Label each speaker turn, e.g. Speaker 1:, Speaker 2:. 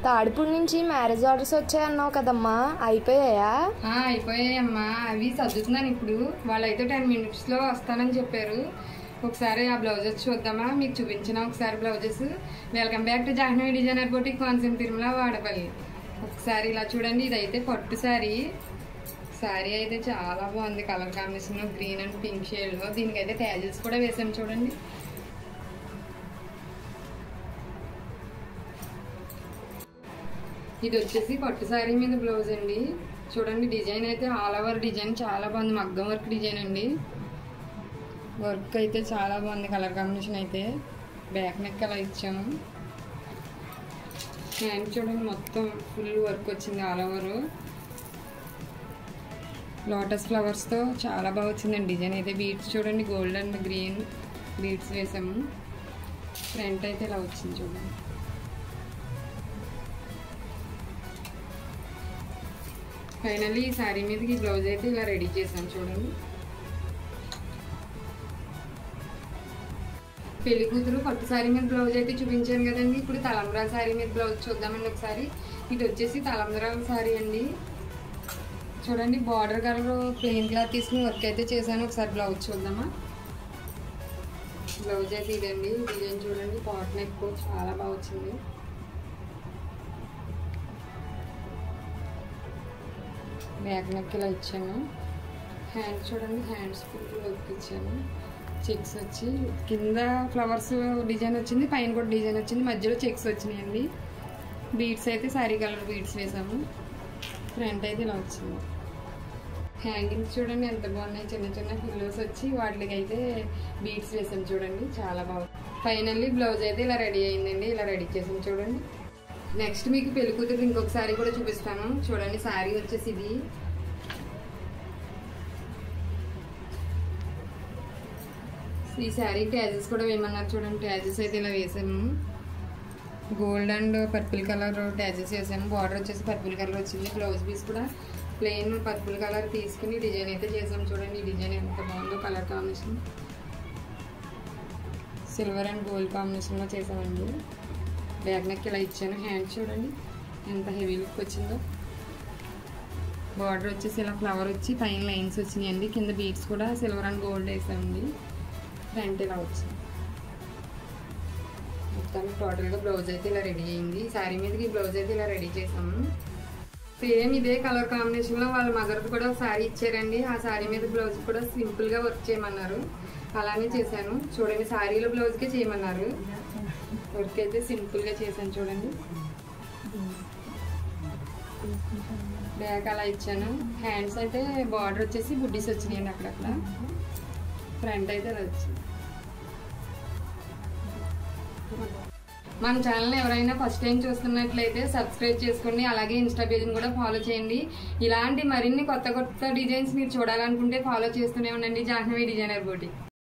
Speaker 1: తాడిపూడి నుంచి marriage orders వచ్చాయన్నావు కదమ్మా, అయిపోయాయా?
Speaker 2: అయిపోయాయమ్మా. అవి సర్దుతున్నాను ఇప్పుడు. వాళ్ళైతే 10 minutesలో వస్తానని చెప్పారు. ఒకసారి ఆ బ్లౌజెస్ చూద్దామా, మీకు చూపించిన ఒకసారి blouses. Welcome back to Jahnavi designer boutique, Konaseema Tirumala Vadapalli. ఒకసారి ఇలా చూడండి, ఇదైతే పట్టు శారీ. శారీ అయితే చాలా బాగుంది, colour combination green and pink షేడ్లో. దీనికైతే ట్యాజిల్స్ కూడా వేసాం చూడండి. ఇది వచ్చేసి పట్టు శారీ మీద బ్లౌజ్ అండి. చూడండి, డిజైన్ అయితే ఆల్ ఓవర్ డిజైన్ చాలా బాగుంది, మగ్గం వర్క్ డిజైన్ అండి. వర్క్ అయితే చాలా బాగుంది, కలర్ కాంబినేషన్ అయితే. బ్యాక్ నెక్ అలా ఇచ్చాము. హ్యాండ్ చూడండి, మొత్తం ఫుల్ వర్క్ వచ్చింది ఆల్ ఓవర్. లోటస్ ఫ్లవర్స్తో చాలా బాగా వచ్చిందండి డిజైన్ అయితే. బీడ్స్ చూడండి, గోల్డ్ అండ్ గ్రీన్ బీడ్స్ వేసాము. ఫ్రంట్ అయితే ఇలా వచ్చింది చూడండి. ఫైనల్లీ ఈ శారీ మీదకి ఈ బ్లౌజ్ అయితే ఇలా రెడీ చేసాను చూడండి. పెళ్లి కూతురు పట్టు శారీ మీద బ్లౌజ్ అయితే చూపించాను కదండి. ఇప్పుడు తలంబ్రాల శారీ మీద బ్లౌజ్ చూద్దామండి ఒకసారి. ఇది వచ్చేసి తలంబ్రాల శారీ అండి. చూడండి, బార్డర్ కలర్ ప్లెయిన్ క్లాత్ తీసుకుని వర్క్ అయితే చేశాను. ఒకసారి బ్లౌజ్ చూద్దామా. బ్లౌజ్ అయితే ఇదండి. డిజైన్ చూడండి, కాటన్ ఎక్కువ చాలా బాగా వచ్చింది. బ్యాక్ నెక్ ఇలా ఇచ్చాను. హ్యాండ్ చూడండి, హ్యాండ్స్ ఫుల్ వర్క్ ఇచ్చాను. చెక్స్ వచ్చి కింద ఫ్లవర్స్ డిజైన్ వచ్చింది, పైన కూడా డిజైన్ వచ్చింది, మధ్యలో చెక్స్ వచ్చినాయండి. బీడ్స్ అయితే శారీ కలర్ బీడ్స్ వేసాము. ఫ్రంట్ అయితే ఇలా వచ్చింది. హ్యాంగింగ్స్ చూడండి ఎంత బాగున్నాయి, చిన్న చిన్న పిల్లోస్ వచ్చి వాటికి అయితే బీడ్స్ వేసాము చూడండి, చాలా బాగుంది. ఫైనల్లీ బ్లౌజ్ అయితే ఇలా రెడీ అయిందండి. ఇలా రెడీ చేసాము చూడండి. నెక్స్ట్ మీకు పెళ్లి కూతురు ఇంకొక శారీ కూడా చూపిస్తాను చూడండి. శారీ వచ్చేసి ఇది. ఈ శారీ ట్యాజెస్ కూడా వేయమన్నారు చూడండి. ట్యాజెస్ అయితే ఇలా వేసాము. గోల్డ్ అండ్ పర్పుల్ కలర్ ట్యాజెస్ వేసాము. బార్డర్ వచ్చేసి పర్పుల్ కలర్ వచ్చింది. బ్లౌజ్ పీస్ కూడా ప్లెయిన్ పర్పుల్ కలర్ తీసుకుని డిజైన్ అయితే చేసాము చూడండి. ఈ డిజైన్ ఎంత బాగుందో, colour combination silver and gold కాంబినేషన్లో చేసామండి. బ్యాక్ నెక్ ఇలా ఇచ్చాను. హ్యాండ్ చూడండి ఎంత హెవీ లుక్ వచ్చిందో. బార్డర్ వచ్చేసి ఇలా ఫ్లవర్ వచ్చి పైన లైన్స్ వచ్చినాయండి. కింద బీడ్స్ కూడా సిల్వర్ అండ్ గోల్డ్ వేసామండి. ఫ్రంట్ ఇలా వచ్చింది. మొత్తం టోటల్గా బ్లౌజ్ అయితే ఇలా రెడీ అయింది. శారీ మీదకి బ్లౌజ్ అయితే ఇలా రెడీ చేసాము. సేమ్ ఇదే కలర్ కాంబినేషన్లో వాళ్ళ మదర్కి కూడా ఒక శారీ ఇచ్చారండి. ఆ శారీ మీద బ్లౌజ్ కూడా సింపుల్గా వర్క్ చేయమన్నారు, అలానే చేశాను చూడండి. శారీలో బ్లౌజ్కే చేయమన్నారు. వర్క్ అయితే సింపుల్గా చేశాను చూడండి. బ్యాక్ అలా ఇచ్చాను. హ్యాండ్స్ అయితే బార్డర్ వచ్చేసి బుడ్డీస్ వచ్చినాయండి అక్కడక్కడ. ఫ్రంట్ అయితే అలా వచ్చింది. మన ఛానల్ ఎవరైనా ఫస్ట్ టైం చూస్తున్నట్లయితే సబ్స్క్రైబ్ చేసుకోండి. అలాగే ఇన్స్టా పేజ్ని కూడా ఫాలో చేయండి. ఇలాంటి మరిన్ని కొత్త కొత్త డిజైన్స్ మీరు చూడాలనుకుంటే ఫాలో చేస్తూనే ఉండండి జాహ్నవి డిజైనర్ బొటిక్.